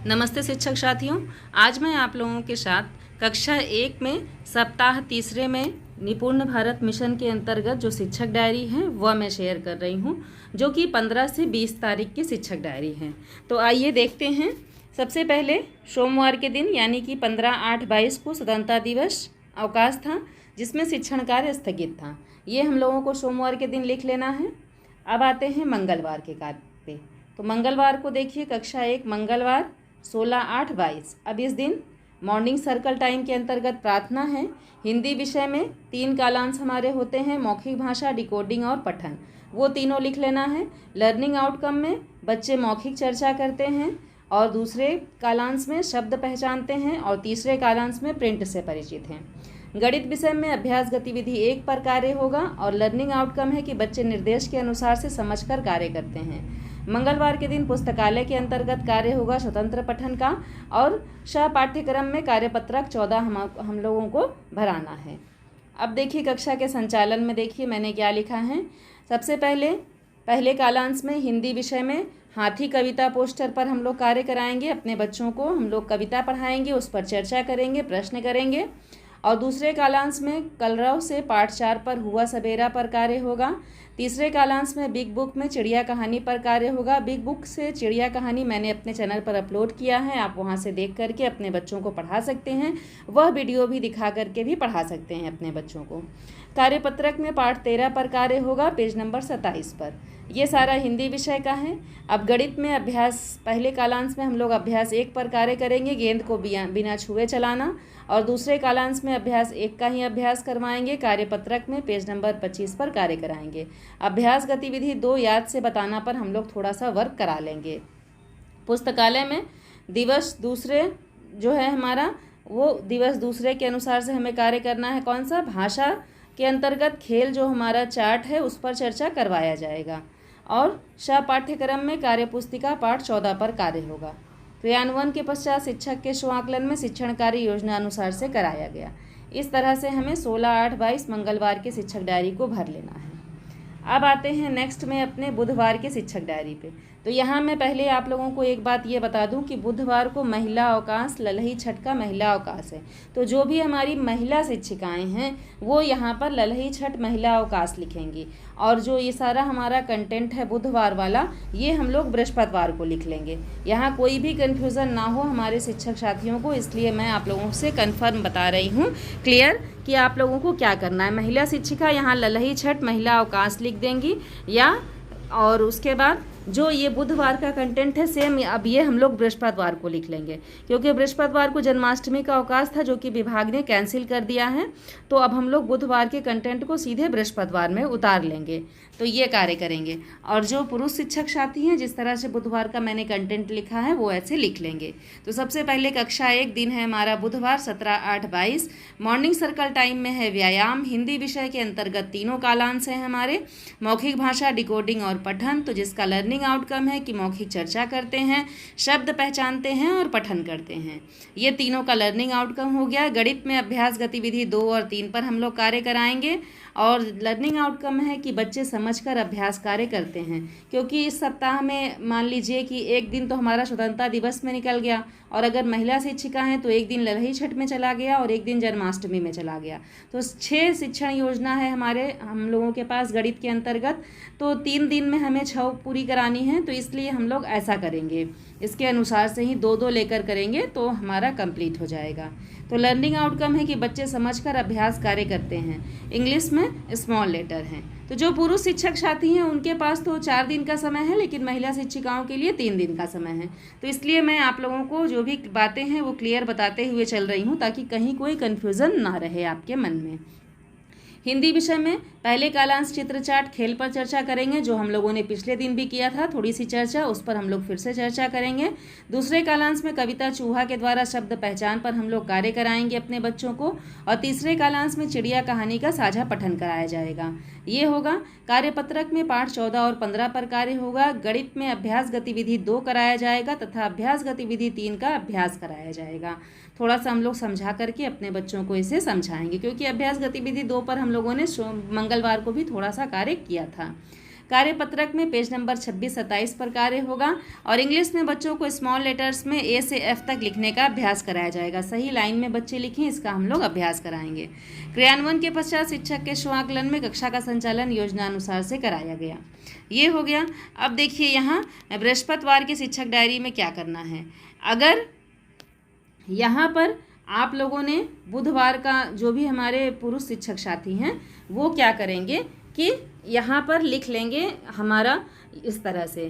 नमस्ते शिक्षक साथियों। आज मैं आप लोगों के साथ कक्षा 1 में सप्ताह तीसरे में निपुण भारत मिशन के अंतर्गत जो शिक्षक डायरी है वह मैं शेयर कर रही हूँ, जो कि 15 से 20 तारीख की शिक्षक डायरी है। तो आइए देखते हैं। सबसे पहले सोमवार के दिन यानी कि 15/8/22 को स्वतंत्रता दिवस अवकाश था, जिसमें शिक्षण कार्य स्थगित था। ये हम लोगों को सोमवार के दिन लिख लेना है। अब आते हैं मंगलवार के कार्य पे। तो मंगलवार को देखिए, कक्षा 1 मंगलवार 16/8/22। अब इस दिन मॉर्निंग सर्कल टाइम के अंतर्गत प्रार्थना है। हिंदी विषय में 3 कालांश हमारे होते हैं, मौखिक भाषा, डिकोडिंग और पठन। वो तीनों लिख लेना है। लर्निंग आउटकम में बच्चे मौखिक चर्चा करते हैं और दूसरे कालांश में शब्द पहचानते हैं और तीसरे कालांश में प्रिंट से परिचित हैं। गणित विषय में अभ्यास गतिविधि 1 पर कार्य होगा और लर्निंग आउटकम है कि बच्चे निर्देश के अनुसार से समझकर कार्य करते हैं। मंगलवार के दिन पुस्तकालय के अंतर्गत कार्य होगा स्वतंत्र पठन का और सह पाठ्यक्रम में कार्यपत्रक 14 हम लोगों को भराना है। अब देखिए कक्षा के संचालन में देखिए मैंने क्या लिखा है। सबसे पहले कालांश में हिंदी विषय में हाथी कविता पोस्टर पर हम लोग कार्य कराएंगे। अपने बच्चों को हम लोग कविता पढ़ाएंगे, उस पर चर्चा करेंगे, प्रश्न करेंगे। और दूसरे कालांश में कलरव से पाठ 4 पर हुआ सवेरा पर कार्य होगा। तीसरे कालांश में बिग बुक में चिड़िया कहानी पर कार्य होगा। बिग बुक से चिड़िया कहानी मैंने अपने चैनल पर अपलोड किया है, आप वहां से देख करके अपने बच्चों को पढ़ा सकते हैं। वह वीडियो भी दिखा करके भी पढ़ा सकते हैं अपने बच्चों को। कार्यपत्रक में पाठ 13 पर कार्य होगा, पेज नंबर 27 पर। ये सारा हिंदी विषय का है। अब गणित में अभ्यास, पहले कालांश में हम लोग अभ्यास 1 पर कार्य करेंगे, गेंद को बिना छुए चलाना। और दूसरे कालांश में अभ्यास 1 का ही अभ्यास करवाएंगे। कार्यपत्रक में पेज नंबर 25 पर कार्य कराएंगे। अभ्यास गतिविधि 2 याद से बताना पर हम लोग थोड़ा सा वर्क करा लेंगे। पुस्तकालय में दिवस दूसरे जो है हमारा, वो दिवस दूसरे के अनुसार से हमें कार्य करना है। कौन सा? भाषा के अंतर्गत खेल जो हमारा चार्ट है उस पर चर्चा करवाया जाएगा। और सह पाठ्यक्रम में कार्यपुस्तिका पाठ 14 पर कार्य होगा। क्रियान्वयन के पश्चात शिक्षक के स्वआकलन में शिक्षण कार्य योजना अनुसार से कराया गया। इस तरह से हमें 16/8/22 मंगलवार के शिक्षक डायरी को भर लेना है। अब आते हैं नेक्स्ट में अपने बुधवार के शिक्षक डायरी पे। तो यहाँ मैं पहले आप लोगों को एक बात ये बता दूं कि बुधवार को महिला अवकाश, ललही छठ का महिला अवकाश है। तो जो भी हमारी महिला शिक्षिकाएं हैं वो यहाँ पर ललही छठ महिला अवकाश लिखेंगी। और जो ये सारा हमारा कंटेंट है बुधवार वाला, ये हम लोग बृहस्पतिवार को लिख लेंगे। यहाँ कोई भी कन्फ्यूज़न ना हो हमारे शिक्षक साथियों को, इसलिए मैं आप लोगों से कन्फर्म बता रही हूँ क्लियर कि आप लोगों को क्या करना है। महिला शिक्षिका यहाँ ललही छठ महिला अवकाश लिख देंगी या, और उसके बाद जो ये बुधवार का कंटेंट है सेम अब ये हम लोग बृहस्पतिवार को लिख लेंगे, क्योंकि बृहस्पतिवार को जन्माष्टमी का अवकाश था जो कि विभाग ने कैंसिल कर दिया है। तो अब हम लोग बुधवार के कंटेंट को सीधे बृहस्पतिवार में उतार लेंगे। तो ये कार्य करेंगे। और जो पुरुष शिक्षक साथी हैं, जिस तरह से बुधवार का मैंने कंटेंट लिखा है वो ऐसे लिख लेंगे। तो सबसे पहले कक्षा 1 दिन है हमारा बुधवार 17/8/22। मॉर्निंग सर्कल टाइम में है व्यायाम। हिंदी विषय के अंतर्गत तीनों कालांश हैं हमारे, मौखिक भाषा, डिकोडिंग और पठन। तो जिसका लर्निंग आउटकम है कि मौखिक चर्चा करते हैं, शब्द पहचानते हैं और पठन करते हैं। ये तीनों का लर्निंग आउटकम हो गया। गणित में अभ्यास गतिविधि 2 और 3 पर हम लोग कार्य कराएंगे और लर्निंग आउटकम है कि बच्चे समझकर अभ्यास कार्य करते हैं। क्योंकि इस सप्ताह में मान लीजिए कि एक दिन तो हमारा स्वतंत्रता दिवस में निकल गया, और अगर महिला शिक्षिका हैं तो एक दिन ललही छठ में चला गया और एक दिन जन्माष्टमी में चला गया। तो 6 शिक्षण योजना है हम लोगों के पास गणित के अंतर्गत। तो 3 दिन में हमें 6 पूरी करानी है, तो इसलिए हम लोग ऐसा करेंगे। इसके अनुसार से ही 2-2 लेकर करेंगे तो हमारा कंप्लीट हो जाएगा। तो लर्निंग आउटकम है कि बच्चे समझकर अभ्यास कार्य करते हैं। इंग्लिश में स्मॉल लेटर हैं। तो जो पुरुष शिक्षक साथी हैं उनके पास तो 4 दिन का समय है, लेकिन महिला शिक्षिकाओं के लिए 3 दिन का समय है। तो इसलिए मैं आप लोगों को जो भी बातें हैं वो क्लियर बताते हुए चल रही हूँ, ताकि कहीं कोई कन्फ्यूज़न ना रहे आपके मन में। हिंदी विषय में पहले कालांश चित्र चार्ट खेल पर चर्चा करेंगे, जो हम लोगों ने पिछले दिन भी किया था थोड़ी सी चर्चा, उस पर हम लोग फिर से चर्चा करेंगे। दूसरे कालांश में कविता चूहा के द्वारा शब्द पहचान पर हम लोग कार्य कराएंगे अपने बच्चों को। और तीसरे कालांश में चिड़िया कहानी का साझा पठन कराया जाएगा। ये होगा। कार्यपत्रक में पाठ 14 और 15 पर कार्य होगा। गणित में अभ्यास गतिविधि 2 कराया जाएगा तथा अभ्यास गतिविधि 3 का अभ्यास कराया जाएगा। थोड़ा सा हम लोग समझा करके अपने बच्चों को इसे समझाएंगे, क्योंकि अभ्यास गतिविधि 2 पर हम लोगों ने मंगलवार को भी थोड़ा सा कार्य किया था। कार्यपत्रक में पेज नंबर 26-27 पर कार्य होगा और इंग्लिश में बच्चों को स्मॉल लेटर्स में ए से एफ तक लिखने का अभ्यास कराया जाएगा। सही लाइन में बच्चे लिखें, इसका हम लोग अभ्यास कराएंगे। क्रियान्वयन के पश्चात शिक्षक के स्वआकलन में कक्षा का संचालन योजनानुसार से कराया गया। ये हो गया। अब देखिए यहाँ बृहस्पतिवार की शिक्षक डायरी में क्या करना है। अगर यहाँ पर आप लोगों ने बुधवार का जो भी हमारे पुरुष शिक्षक साथी हैं वो क्या करेंगे कि यहाँ पर लिख लेंगे हमारा इस तरह से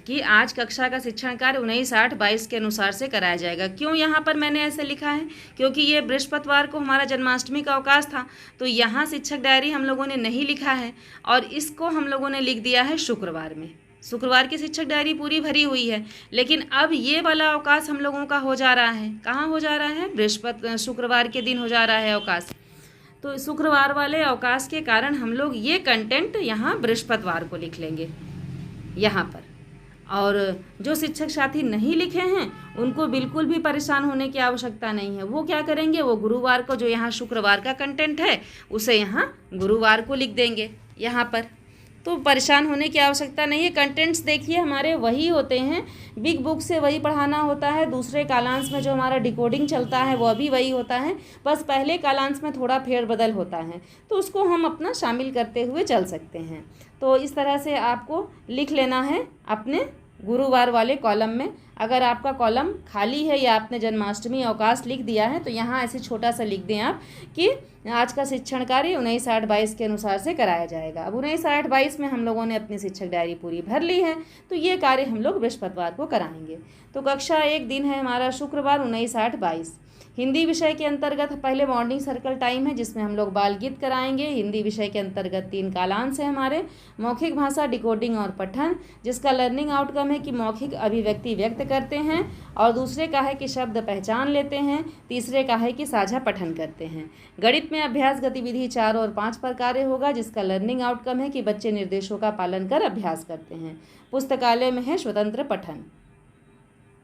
कि आज कक्षा का शिक्षण कार्य 19-8-22 के अनुसार से कराया जाएगा। क्यों यहाँ पर मैंने ऐसे लिखा है? क्योंकि ये बृहस्पतिवार को हमारा जन्माष्टमी का अवकाश था, तो यहाँ शिक्षक डायरी हम लोगों ने नहीं लिखा है और इसको हम लोगों ने लिख दिया है शुक्रवार में। शुक्रवार की शिक्षक डायरी पूरी भरी हुई है, लेकिन अब ये वाला अवकाश हम लोगों का हो जा रहा है। कहाँ हो जा रहा है? शुक्रवार के दिन हो जा रहा है अवकाश। तो शुक्रवार वाले अवकाश के कारण हम लोग ये कंटेंट यहाँ बृहस्पतिवार को लिख लेंगे यहाँ पर। और जो शिक्षक साथी नहीं लिखे हैं उनको बिल्कुल भी परेशान होने की आवश्यकता नहीं है। वो क्या करेंगे, वो गुरुवार को जो यहाँ शुक्रवार का कंटेंट है उसे यहाँ गुरुवार को लिख देंगे यहाँ पर। तो परेशान होने की आवश्यकता नहीं है। कंटेंट्स देखिए हमारे वही होते हैं, बिग बुक से वही पढ़ाना होता है। दूसरे कालांश में जो हमारा डिकोडिंग चलता है वह भी वही होता है, बस पहले कालांश में थोड़ा फेरबदल होता है, तो उसको हम अपना शामिल करते हुए चल सकते हैं। तो इस तरह से आपको लिख लेना है अपने गुरुवार वाले कॉलम में। अगर आपका कॉलम खाली है या आपने जन्माष्टमी अवकाश लिख दिया है तो यहाँ ऐसे छोटा सा लिख दें आप कि आज का शिक्षण कार्य 19-8-22 के अनुसार से कराया जाएगा। अब 19-8-22 में हम लोगों ने अपनी शिक्षक डायरी पूरी भर ली है, तो ये कार्य हम लोग बृहस्पतिवार को कराएंगे। तो कक्षा 1 दिन है हमारा शुक्रवार 19-8-22। हिंदी विषय के अंतर्गत पहले मॉर्निंग सर्कल टाइम है जिसमें हम लोग बाल गीत कराएंगे। हिंदी विषय के अंतर्गत 3 कालांश है हमारे, मौखिक भाषा, डिकोडिंग और पठन, जिसका लर्निंग आउटकम है कि मौखिक अभिव्यक्ति व्यक्त करते हैं, और दूसरे का है कि शब्द पहचान लेते हैं, तीसरे का है कि साझा पठन करते हैं। गणित में अभ्यास गतिविधि 4 और 5 पर कार्य होगा, जिसका लर्निंग आउटकम है कि बच्चे निर्देशों का पालन कर अभ्यास करते हैं। पुस्तकालय में है स्वतंत्र पठन।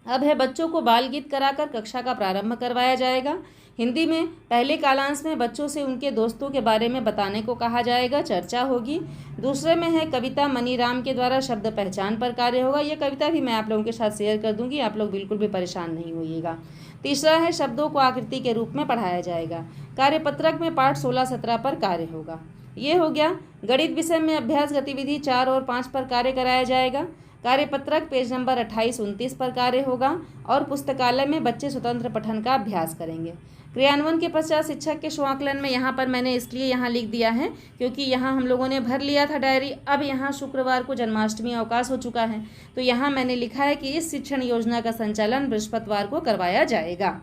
अब है बच्चों को बाल गीत कराकर कक्षा का प्रारंभ करवाया जाएगा। हिंदी में पहले कालांश में बच्चों से उनके दोस्तों के बारे में बताने को कहा जाएगा, चर्चा होगी। दूसरे में है कविता मनीराम के द्वारा शब्द पहचान पर कार्य होगा। ये कविता भी मैं आप लोगों के साथ शेयर कर दूंगी, आप लोग बिल्कुल भी परेशान नहीं होइएगा। तीसरा है शब्दों को आकृति के रूप में पढ़ाया जाएगा। कार्यपत्रक में पाठ 16-17 पर कार्य होगा। ये हो गया। गणित विषय में अभ्यास गतिविधि 4 और 5 पर कार्य कराया जाएगा। कार्यपत्रक पेज नंबर 28-29 पर कार्य होगा और पुस्तकालय में बच्चे स्वतंत्र पठन का अभ्यास करेंगे। क्रियान्वयन के पश्चात शिक्षक के स्वआकलन में यहाँ पर मैंने इसलिए यहाँ लिख दिया है क्योंकि यहाँ हम लोगों ने भर लिया था डायरी। अब यहाँ शुक्रवार को जन्माष्टमी अवकाश हो चुका है, तो यहाँ मैंने लिखा है कि इस शिक्षण योजना का संचालन बृहस्पतिवार को करवाया जाएगा।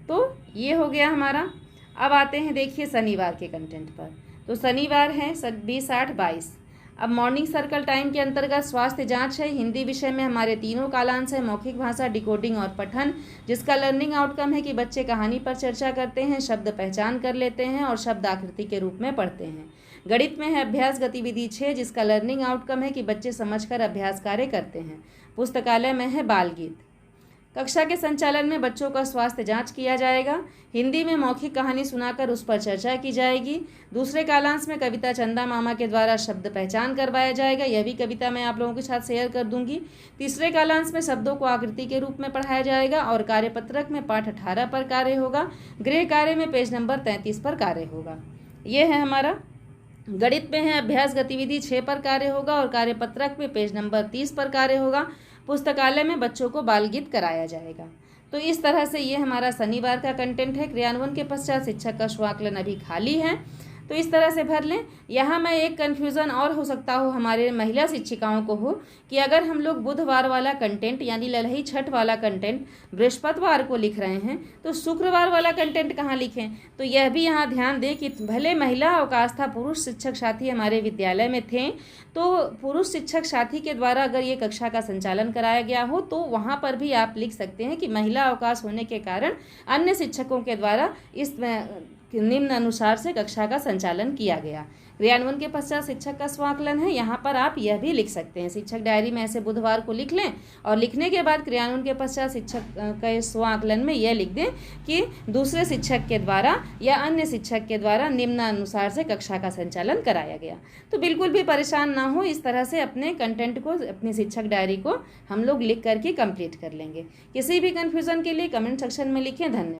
तो ये हो गया हमारा। अब आते हैं देखिए शनिवार के कंटेंट पर। तो शनिवार है 20-8-22। अब मॉर्निंग सर्कल टाइम के अंतर्गत स्वास्थ्य जांच है। हिंदी विषय में हमारे 3 कालांश है, मौखिक भाषा, डिकोडिंग और पठन, जिसका लर्निंग आउटकम है कि बच्चे कहानी पर चर्चा करते हैं, शब्द पहचान कर लेते हैं और शब्द आकृति के रूप में पढ़ते हैं। गणित में है अभ्यास गतिविधि 6, जिसका लर्निंग आउटकम है कि बच्चे समझकर अभ्यास कार्य करते हैं। पुस्तकालय में है बाल गीत। कक्षा के संचालन में बच्चों का स्वास्थ्य जांच किया जाएगा। हिंदी में मौखिक कहानी सुनाकर उस पर चर्चा की जाएगी। दूसरे कालांश में कविता चंदा मामा के द्वारा शब्द पहचान करवाया जाएगा। यह भी कविता मैं आप लोगों के साथ शेयर कर दूंगी। तीसरे कालांश में शब्दों को आकृति के रूप में पढ़ाया जाएगा और कार्यपत्रक में पाठ 18 पर कार्य होगा। गृह कार्य में पेज नंबर 33 पर कार्य होगा। ये है हमारा। गणित में है अभ्यास गतिविधि 6 पर कार्य होगा और कार्यपत्रक में पेज नंबर 30 पर कार्य होगा। पुस्तकालय में बच्चों को बाल गीत कराया जाएगा। तो इस तरह से ये हमारा शनिवार का कंटेंट है। क्रियान्वयन के पश्चात शिक्षक का स्वआकलन अभी खाली है, तो इस तरह से भर लें। यहाँ मैं एक कन्फ्यूज़न और हो सकता हो हमारे महिला शिक्षिकाओं को हो कि अगर हम लोग बुधवार वाला कंटेंट यानी ललही छठ वाला कंटेंट बृहस्पतिवार को लिख रहे हैं तो शुक्रवार वाला कंटेंट कहाँ लिखें। तो यह भी यहाँ ध्यान दें कि भले महिला अवकाश था, पुरुष शिक्षक साथी हमारे विद्यालय में थे, तो पुरुष शिक्षक साथी के द्वारा अगर ये कक्षा का संचालन कराया गया हो तो वहाँ पर भी आप लिख सकते हैं कि महिला अवकाश होने के कारण अन्य शिक्षकों के द्वारा इस निम्न अनुसार से कक्षा का संचालन किया गया। क्रियान्वयन के पश्चात शिक्षक का स्वाकलन है, यहाँ पर आप यह भी लिख सकते हैं। शिक्षक डायरी में ऐसे बुधवार को लिख लें और लिखने के बाद क्रियान्वयन के पश्चात शिक्षक के स्वाकलन में यह लिख दें कि दूसरे शिक्षक के द्वारा या अन्य शिक्षक के द्वारा निम्नानुसार से कक्षा का संचालन कराया गया। तो बिल्कुल भी परेशान ना हो, इस तरह से अपने कंटेंट को, अपनी शिक्षक डायरी को हम लोग लिख करके कंप्लीट कर लेंगे। किसी भी कन्फ्यूज़न के लिए कमेंट सेक्शन में लिखें। धन्यवाद।